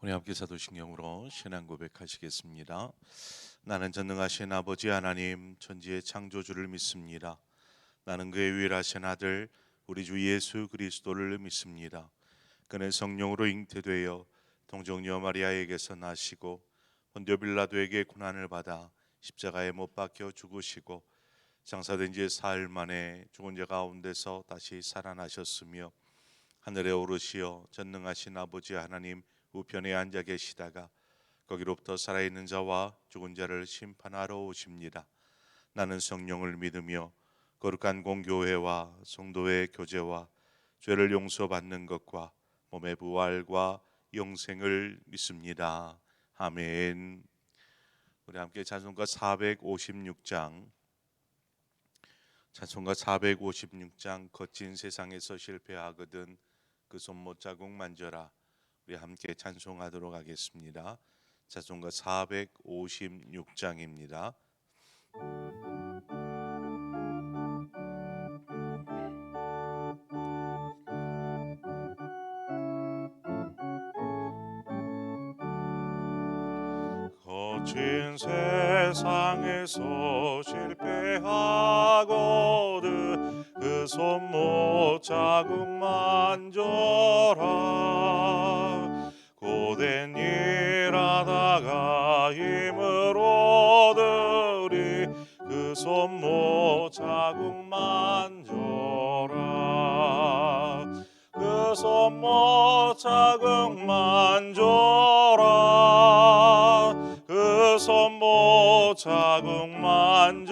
우리 함께 사도신경으로 신앙 고백하시겠습니다. 나는 전능하신 아버지 하나님 천지의 창조주를 믿습니다. 나는 그의 유일하신 아들 우리 주 예수 그리스도를 믿습니다. 그는 성령으로 잉태되어 동정녀 마리아에게서 나시고 본디오 빌라도에게 고난을 받아 십자가에 못 박혀 죽으시고 장사된 지 사흘 만에 죽은 자 가운데서 다시 살아나셨으며 하늘에 오르시어 전능하신 아버지 하나님 우편에 앉아 계시다가 거기로부터 살아있는 자와 죽은 자를 심판하러 오십니다. 나는 성령을 믿으며 거룩한 공교회와 성도의 교제와 죄를 용서받는 것과 몸의 부활과 영생을 믿습니다. 아멘. 우리 함께 찬송가 456장 거친 세상에서 실패하거든 그 손못 자국 만져라. 우리 함께 찬송하도록 하겠습니다. 찬송가 456장입니다. 거친 세상에서 실패하거든 그 손못 자국 만져라. 고된 일 하다가 힘을 얻으리 그 손못 자국 만져라. 그 손못 자국 만져라. 그 손못 자국 만져라.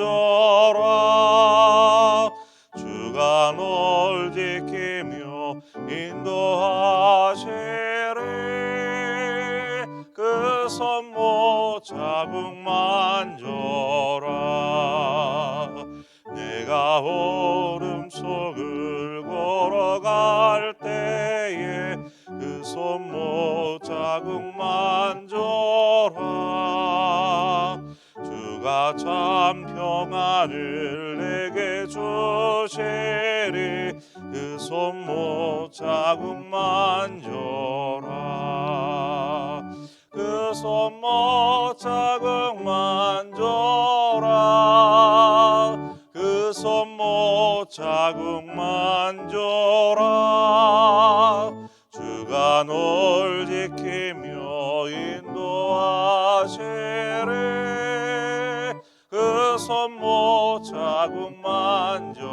주가 널 지키며 인도하시리. 그 손못 자국 만져라. 내가 얼음속을 걸어갈 때에 그 손못 자국 만져라. 주가 참 평안을 내게 주시리. 그 손못 자국 만져라. 그 손못 자국 만져라. 그 손못 자국 만져라. 주가 널 지키며 인도하시리. 그 손못 자국 만져라.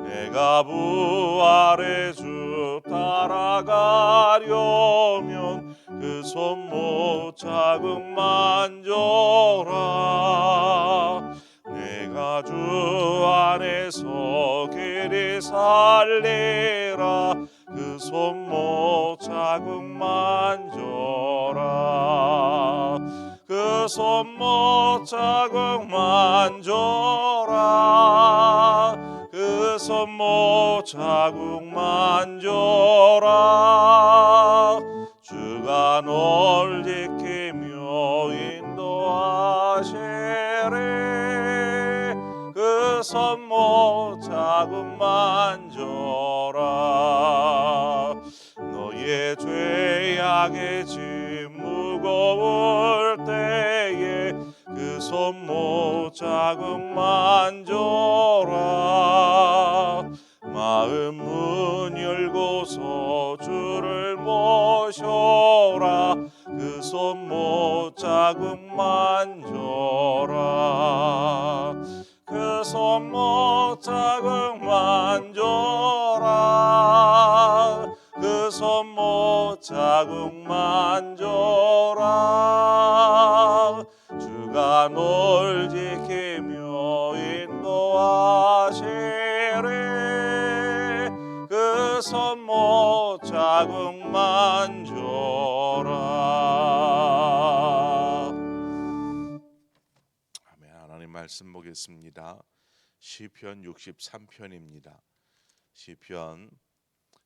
내가 부활의 주 따라가려면 그 손못 자국 만져라. 내가 주 안에서 길이 살리라. 그 손못 자국 만져라. 그 손못 자국 만져라. 그 손못 자국 만져라. 주가 널 지키며 인도하시리. 그 손못 자국 만져라. 너의 죄악의 짐 무거울 때에 그 손못 자국 만져라. 마음 문 열고서 주를 모셔라. 그 손못 자국 만져라. 그 손못 자국 만져라. 그 손못 자국 만져라. 주가 널 지키며 인도하시리. 그 손못 자국 만져라. 아멘. 하나님 말씀 보겠습니다. 시편 63편입니다. 시편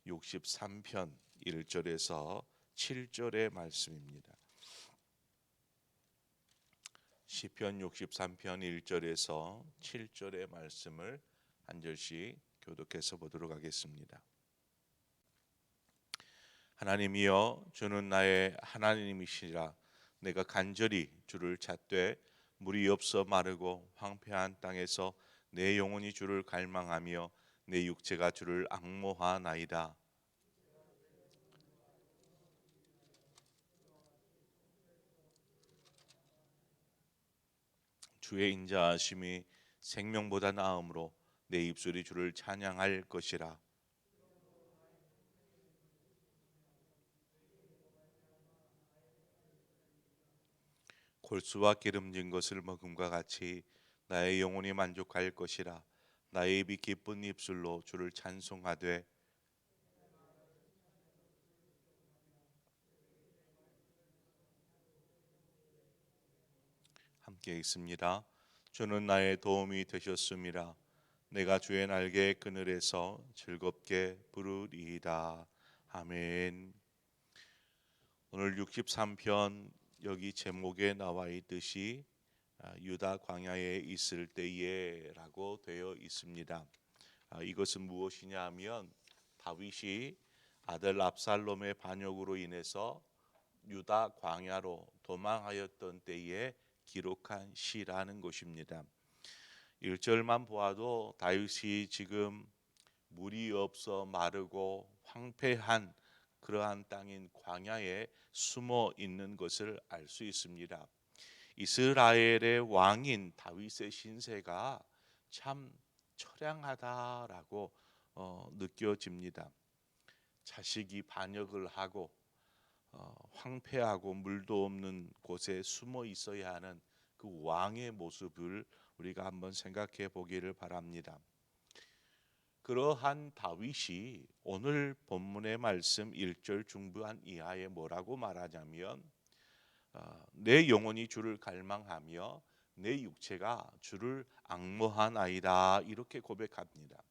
63편 1절에서 7절의 말씀입니다. 시편 63편 1절에서 7절의 말씀을 한 절씩 교독해서 보도록 하겠습니다. 하나님이여, 주는 나의 하나님이시라. 내가 간절히 주를 찾되 물이 없어 마르고 황폐한 땅에서 내 영혼이 주를 갈망하며 내 육체가 주를 앙모하나이다. 주의 인자하심이 생명보다 나음으로 내 입술이 주를 찬양할 것이라. 골수와 기름진 것을 먹음과 같이 나의 영혼이 만족할 것이라. 나의 입이 기쁜 입술로 주를 찬송하되. 함께 있습니다. 주는 나의 도움이 되셨음이라. 내가 주의 날개 그늘에서 즐겁게 부르리이다. 아멘. 오늘 63편 여기 제목에 나와 있듯이 유다 광야에 있을 때에라고 되어 있습니다. 이것은 무엇이냐 하면 다윗이 아들 압살롬의 반역으로 인해서 유다 광야로 도망하였던 때에 기록한 시라는 것입니다. 1절만 보아도 다윗이 지금 물이 없어 마르고 황폐한 그러한 땅인 광야에 숨어 있는 것을 알 수 있습니다. 이스라엘의 왕인 다윗의 신세가 참 처량하다라고 느껴집니다. 자식이 반역을 하고 황폐하고 물도 없는 곳에 숨어 있어야 하는 그 왕의 모습을 우리가 한번 생각해 보기를 바랍니다. 그러한 다윗이 오늘 본문의 말씀 1절 중반 이하에 뭐라고 말하냐면 내 영혼이 주를 갈망하며 내 육체가 주를 앙모하나이다, 이렇게 고백합니다.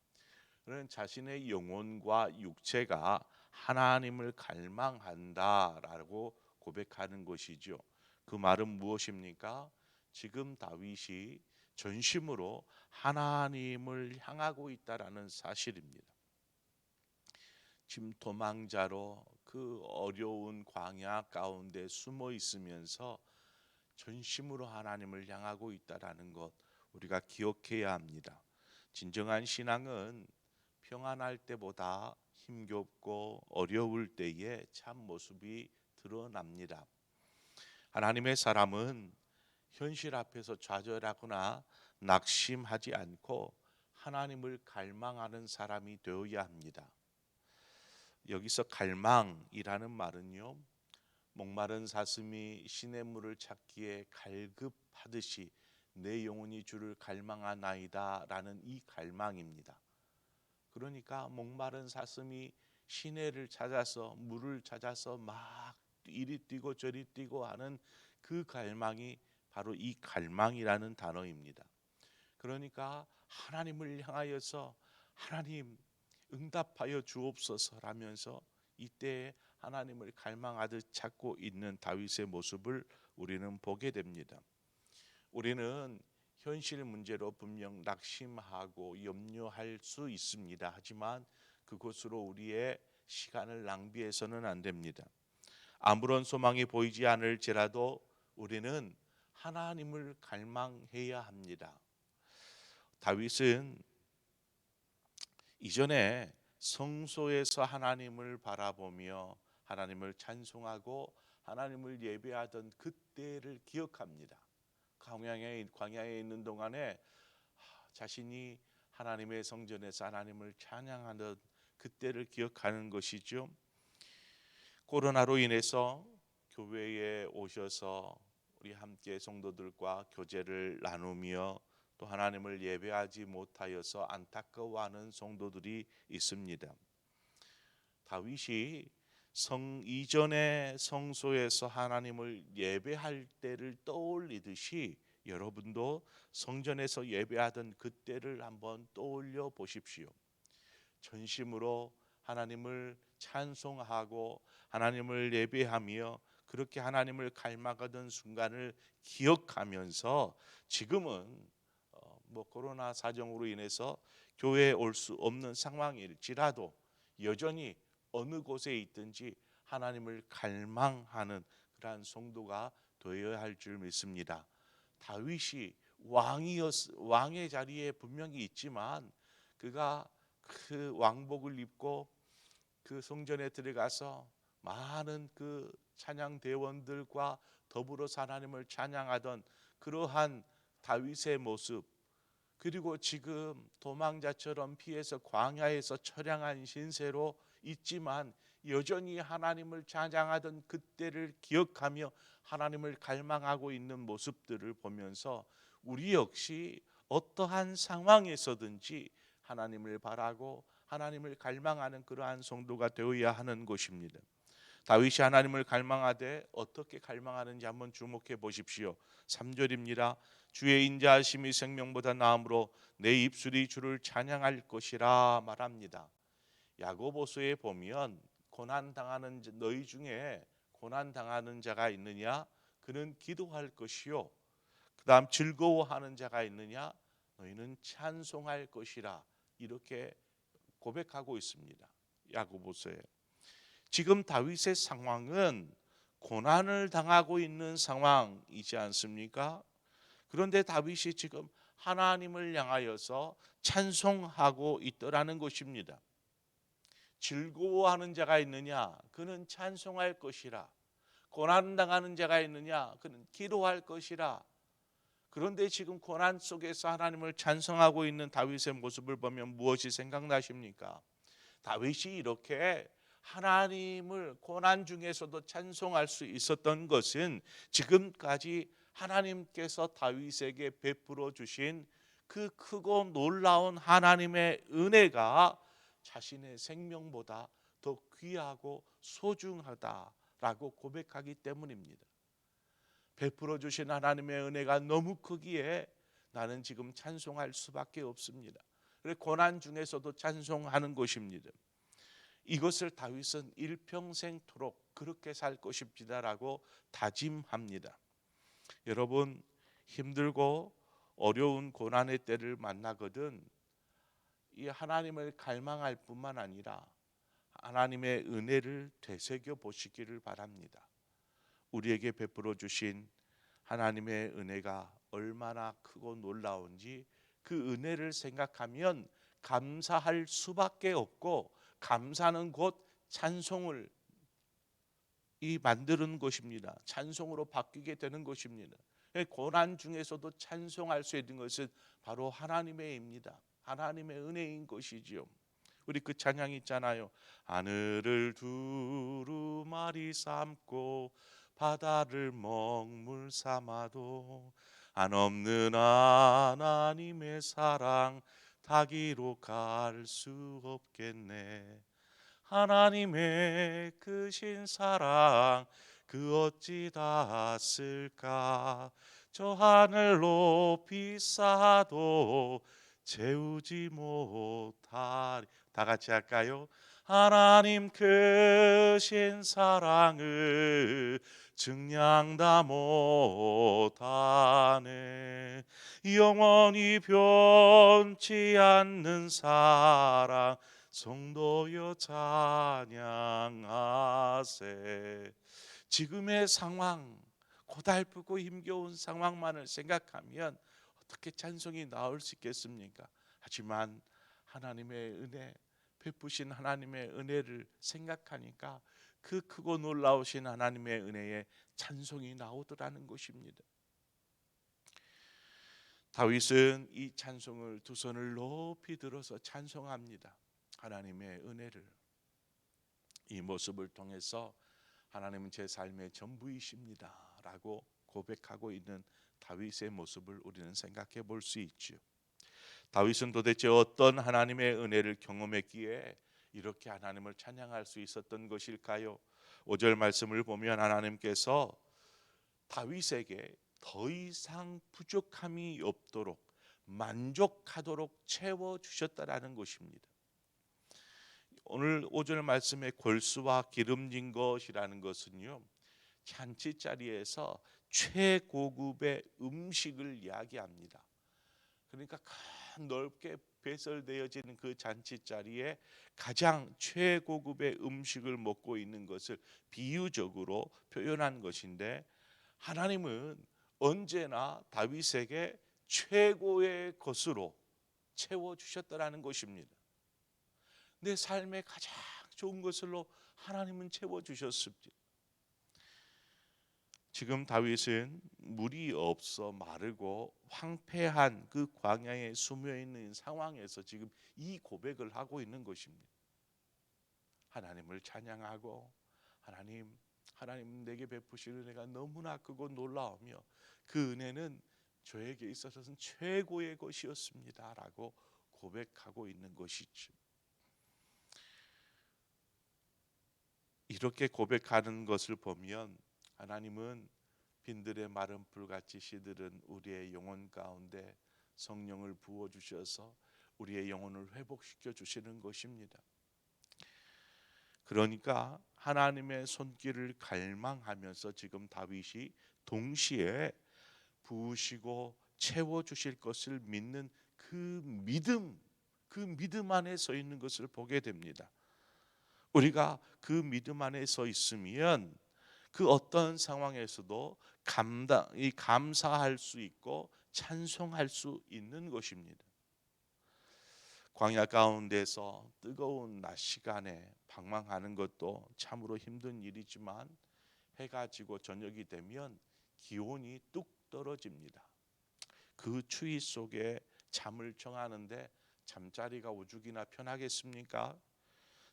그는 자신의 영혼과 육체가 하나님을 갈망한다라고 고백하는 것이죠. 그 말은 무엇입니까? 지금 다윗이 전심으로 하나님을 향하고 있다라는 사실입니다. 지금 도망자로 그 어려운 광야 가운데 숨어 있으면서 전심으로 하나님을 향하고 있다라는 것, 우리가 기억해야 합니다. 진정한 신앙은 평안할 때보다 힘겹고 어려울 때에 참 모습이 드러납니다. 하나님의 사람은 현실 앞에서 좌절하거나 낙심하지 않고 하나님을 갈망하는 사람이 되어야 합니다. 여기서 갈망이라는 말은요, 목마른 사슴이 시냇물을 찾기에 갈급하듯이 내 영혼이 주를 갈망하나이다 라는 이 갈망입니다. 그러니까 목마른 사슴이 시내를 찾아서 물을 찾아서 막 이리 뛰고 저리 뛰고 하는 그 갈망이 바로 이 갈망이라는 단어입니다. 그러니까 하나님을 향하여서 하나님 응답하여 주옵소서라면서 이때 하나님을 갈망하듯 찾고 있는 다윗의 모습을 우리는 보게 됩니다. 우리는 현실 문제로 분명 낙심하고 염려할 수 있습니다. 하지만 그것으로 우리의 시간을 낭비해서는 안 됩니다. 아무런 소망이 보이지 않을지라도 우리는 하나님을 갈망해야 합니다. 다윗은 이전에 성소에서 하나님을 바라보며 하나님을 찬송하고 하나님을 예배하던 그때를 기억합니다. 광야에 있는 동안에 자신이 하나님의 성전에서 하나님을 찬양하는 그때를 기억하는 것이죠. 코로나로 인해서 교회에 오셔서 우리 함께 성도들과 교제를 나누며 또 하나님을 예배하지 못하여서 안타까워하는 성도들이 있습니다. 다윗이 성 이전의 성소에서 하나님을 예배할 때를 떠올리듯이 여러분도 성전에서 예배하던 그때를 한번 떠올려 보십시오. 전심으로 하나님을 찬송하고 하나님을 예배하며 그렇게 하나님을 갈망하던 순간을 기억하면서 지금은 코로나 사정으로 인해서 교회에 올 수 없는 상황일지라도 여전히 어느 곳에 있든지 하나님을 갈망하는 그러한 성도가 되어야 할 줄 믿습니다. 다윗이 왕의 자리에 분명히 있지만 그가 그 왕복을 입고 그 성전에 들어가서 많은 그 찬양 대원들과 더불어서 하나님을 찬양하던 그러한 다윗의 모습, 그리고 지금 도망자처럼 피해서 광야에서 처량한 신세로 있지만 여전히 하나님을 찬양하던 그때를 기억하며 하나님을 갈망하고 있는 모습들을 보면서 우리 역시 어떠한 상황에서든지 하나님을 바라고 하나님을 갈망하는 그러한 성도가 되어야 하는 것입니다. 다윗이 하나님을 갈망하되 어떻게 갈망하는지 한번 주목해 보십시오. 3절입니다. 주의 인자하심이 생명보다 나음으로 내 입술이 주를 찬양할 것이라 말합니다. 야고보서에 보면 고난당하는 너희 중에 고난당하는 자가 있느냐? 그는 기도할 것이요. 그 다음 즐거워하는 자가 있느냐? 너희는 찬송할 것이라 이렇게 고백하고 있습니다. 야고보서에. 지금 다윗의 상황은 고난을 당하고 있는 상황이지 않습니까? 그런데 다윗이 지금 하나님을 향하여서 찬송하고 있더라는 것입니다. 즐거워하는 자가 있느냐? 그는 찬송할 것이라. 고난 당하는 자가 있느냐? 그는 기도할 것이라. 그런데 지금 고난 속에서 하나님을 찬송하고 있는 다윗의 모습을 보면 무엇이 생각나십니까? 다윗이 이렇게 하나님을 고난 중에서도 찬송할 수 있었던 것은 지금까지 하나님께서 다윗에게 베풀어 주신 그 크고 놀라운 하나님의 은혜가 자신의 생명보다 더 귀하고 소중하다라고 고백하기 때문입니다. 베풀어 주신 하나님의 은혜가 너무 크기에 나는 지금 찬송할 수밖에 없습니다. 그래서 고난 중에서도 찬송하는 것입니다. 이것을 다윗은 일평생토록 그렇게 살 것입니다라고 다짐합니다. 여러분, 힘들고 어려운 고난의 때를 만나거든 이 하나님을 갈망할 뿐만 아니라 하나님의 은혜를 되새겨 보시기를 바랍니다. 우리에게 베풀어 주신 하나님의 은혜가 얼마나 크고 놀라운지 그 은혜를 생각하면 감사할 수밖에 없고, 감사는 곧 찬송을 만드는 것입니다. 찬송으로 바뀌게 되는 것입니다. 고난 중에서도 찬송할 수 있는 것은 바로 하나님의 입니다. 하나님의 은혜인 것이지요. 우리 그 찬양 있잖아요. 하늘을 두루마리 삼고 바다를 먹물 삼아도 한없는 하나님의 사랑 닿기로 갈 수 없겠네. 하나님의 크신 사랑 그 어찌 닿았을까. 저 하늘 높이 쌓아도 채우지 못하리. 다 같이 할까요? 하나님 크신 사랑을 증량 다 못하네. 영원히 변치 않는 사랑 성도여 찬양하세. 지금의 상황, 고달프고 힘겨운 상황만을 생각하면 어떻게 찬송이 나올 수 있겠습니까? 하지만 하나님의 은혜, 베푸신 하나님의 은혜를 생각하니까 그 크고 놀라우신 하나님의 은혜에 찬송이 나오더라는 것입니다. 다윗은 이 찬송을 두 손을 높이 들어서 찬송합니다. 하나님의 은혜를, 이 모습을 통해서 하나님은 제 삶의 전부이십니다 라고 고백하고 있는 다윗의 모습을 우리는 생각해 볼 수 있죠. 다윗은 도대체 어떤 하나님의 은혜를 경험했기에 이렇게 하나님을 찬양할 수 있었던 것일까요? 5절 말씀을 보면 하나님께서 다윗에게 더 이상 부족함이 없도록 만족하도록 채워주셨다라는 것입니다. 오늘 5절 말씀의 골수와 기름진 것이라는 것은요, 잔치자리에서 최고급의 음식을 이야기합니다. 그러니까 넓게 배설되어지는 그 잔치 자리에 가장 최고급의 음식을 먹고 있는 것을 비유적으로 표현한 것인데, 하나님은 언제나 다윗에게 최고의 것으로 채워 주셨다라는 것입니다. 내 삶의 가장 좋은 것으로 하나님은 채워 주셨습니다. 지금 다윗은 물이 없어 마르고 황폐한 그 광야에 숨어 있는 상황에서 지금 이 고백을 하고 있는 것입니다. 하나님을 찬양하고, 하나님 내게 베푸시는 은혜가 너무나 크고 놀라우며 그 은혜는 저에게 있어서는 최고의 것이었습니다 라고 고백하고 있는 것이죠. 이렇게 고백하는 것을 보면 하나님은 빈들의 마른 풀같이 시들은 우리의 영혼 가운데 성령을 부어주셔서 우리의 영혼을 회복시켜 주시는 것입니다. 그러니까 하나님의 손길을 갈망하면서 지금 다윗이 동시에 부으시고 채워주실 것을 믿는 그 믿음 안에 서 있는 것을 보게 됩니다. 우리가 그 믿음 안에 서 있으면 그 어떤 상황에서도 감사할 수 있고 찬송할 수 있는 것입니다. 광야 가운데서 뜨거운 낮 시간에 방황하는 것도 참으로 힘든 일이지만 해가 지고 저녁이 되면 기온이 뚝 떨어집니다. 그 추위 속에 잠을 청하는데 잠자리가 오죽이나 편하겠습니까?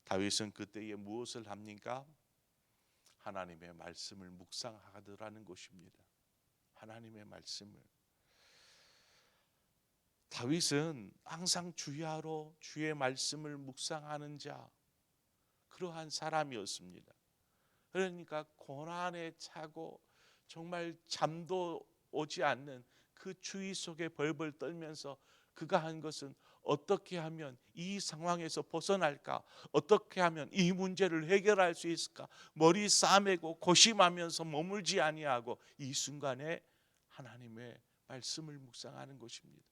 다윗은 그때에 무엇을 합니까? 하나님의 말씀을 묵상하더라는 것입니다. 하나님의 말씀을. 다윗은 항상 주야로 주의 말씀을 묵상하는 자, 그러한 사람이었습니다. 그러니까 고난에 차고 정말 잠도 오지 않는 그 추위 속에 벌벌 떨면서 그가 한 것은 어떻게 하면 이 상황에서 벗어날까? 어떻게 하면 이 문제를 해결할 수 있을까? 머리 싸매고 고심하면서 머물지 아니하고 이 순간에 하나님의 말씀을 묵상하는 것입니다.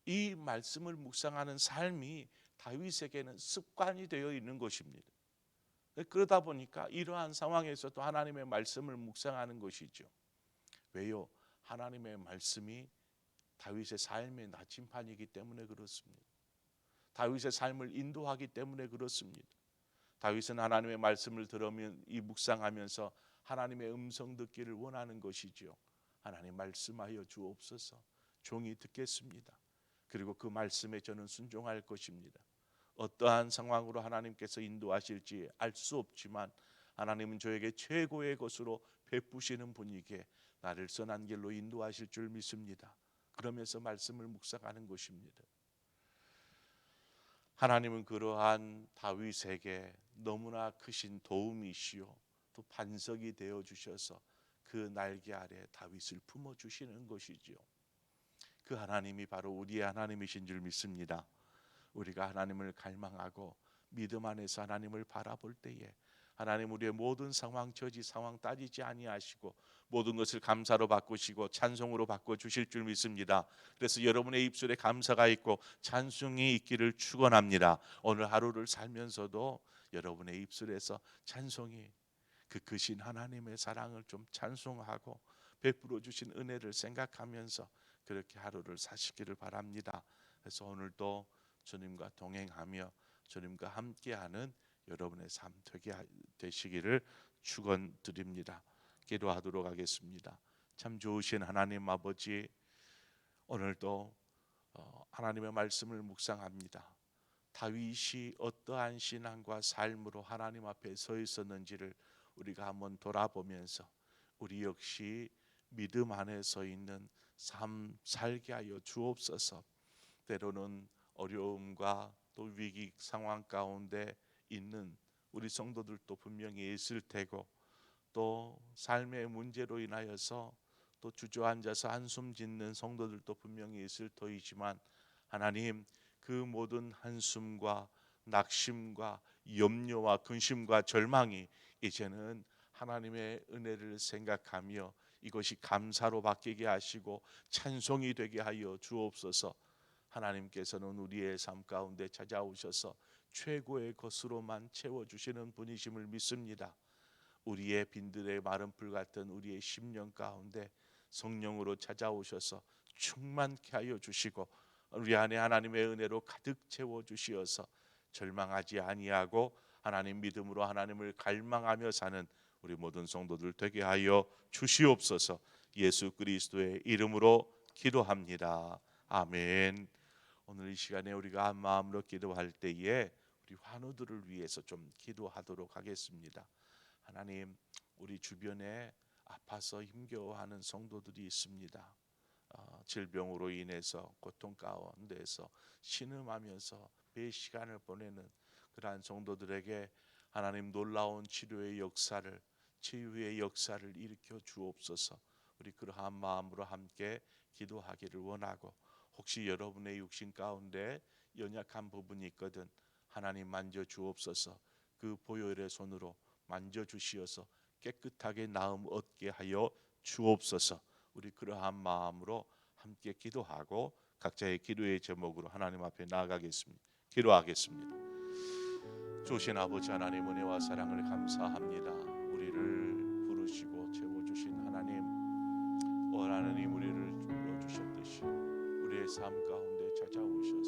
이 말씀을 묵상하는 삶이 다윗에게는 습관이 되어 있는 것입니다. 그러다 보니까 이러한 상황에서도 하나님의 말씀을 묵상하는 것이죠. 왜요? 하나님의 말씀이 다윗의 삶의 나침판이기 때문에 그렇습니다. 다윗의 삶을 인도하기 때문에 그렇습니다. 다윗은 하나님의 말씀을 들으면 이 묵상하면서 하나님의 음성 듣기를 원하는 것이죠. 하나님 말씀하여 주옵소서. 종이 듣겠습니다. 그리고 그 말씀에 저는 순종할 것입니다. 어떠한 상황으로 하나님께서 인도하실지 알 수 없지만 하나님은 저에게 최고의 것으로 베푸시는 분이기에 나를 선한 길로 인도하실 줄 믿습니다. 그러면서 말씀을 묵상하는 것입니다. 하나님은 그러한 다윗에게 너무나 크신 도움이시요 또 반석이 되어 주셔서 그 날개 아래 다윗을 품어 주시는 것이지요. 그 하나님이 바로 우리의 하나님이신 줄 믿습니다. 우리가 하나님을 갈망하고 믿음 안에서 하나님을 바라볼 때에 하나님 우리의 모든 상황, 처지, 상황 따지지 아니하시고 모든 것을 감사로 바꾸시고 찬송으로 바꿔주실 줄 믿습니다. 그래서 여러분의 입술에 감사가 있고 찬송이 있기를 축원합니다. 오늘 하루를 살면서도 여러분의 입술에서 찬송이, 그 크신 하나님의 사랑을 좀 찬송하고 베풀어 주신 은혜를 생각하면서 그렇게 하루를 사시기를 바랍니다. 그래서 오늘도 주님과 동행하며 주님과 함께하는 여러분의 삶 되시기를 축원드립니다. 기도하도록 하겠습니다. 참 좋으신 하나님 아버지, 오늘도 하나님의 말씀을 묵상합니다. 다윗이 어떠한 신앙과 삶으로 하나님 앞에 서 있었는지를 우리가 한번 돌아보면서 우리 역시 믿음 안에 서 있는 삶 살게 하여 주옵소서. 때로는 어려움과 또 위기 상황 가운데 있는 우리 성도들도 분명히 있을 테고 또 삶의 문제로 인하여서 또 주저앉아서 한숨 짓는 성도들도 분명히 있을 터이지만 하나님, 그 모든 한숨과 낙심과 염려와 근심과 절망이 이제는 하나님의 은혜를 생각하며 이것이 감사로 바뀌게 하시고 찬송이 되게 하여 주옵소서. 하나님께서는 우리의 삶 가운데 찾아오셔서 최고의 것으로만 채워주시는 분이심을 믿습니다. 우리의 빈들의 마른 풀 같은 우리의 심령 가운데 성령으로 찾아오셔서 충만케 하여 주시고 우리 안에 하나님의 은혜로 가득 채워 주시어서 절망하지 아니하고 하나님 믿음으로 하나님을 갈망하며 사는 우리 모든 성도들 되게 하여 주시옵소서. 예수 그리스도의 이름으로 기도합니다. 아멘. 오늘 이 시간에 우리가 한 마음으로 기도할 때에 우리 환우들을 위해서 좀 기도하도록 하겠습니다. 하나님, 우리 주변에 아파서 힘겨워하는 성도들이 있습니다. 질병으로 인해서 고통 가운데서 신음하면서 매 시간을 보내는 그러한 성도들에게 하나님 놀라운 치료의 역사를, 치유의 역사를 일으켜 주옵소서. 우리 그러한 마음으로 함께 기도하기를 원하고, 혹시 여러분의 육신 가운데 연약한 부분이 있거든 하나님 만져 주옵소서. 그 보혈의 손으로 만져 주시어서 깨끗하게 나음 얻게 하여 주옵소서. 우리 그러한 마음으로 함께 기도하고 각자의 기도의 제목으로 하나님 앞에 나아가겠습니다. 기도하겠습니다. 주신 아버지 하나님, 은혜와 사랑을 감사합니다. 우리를 부르시고 채워주신 하나님, 하나님 우리를 불러주셨듯이 우리의 삶 가운데 찾아오셔서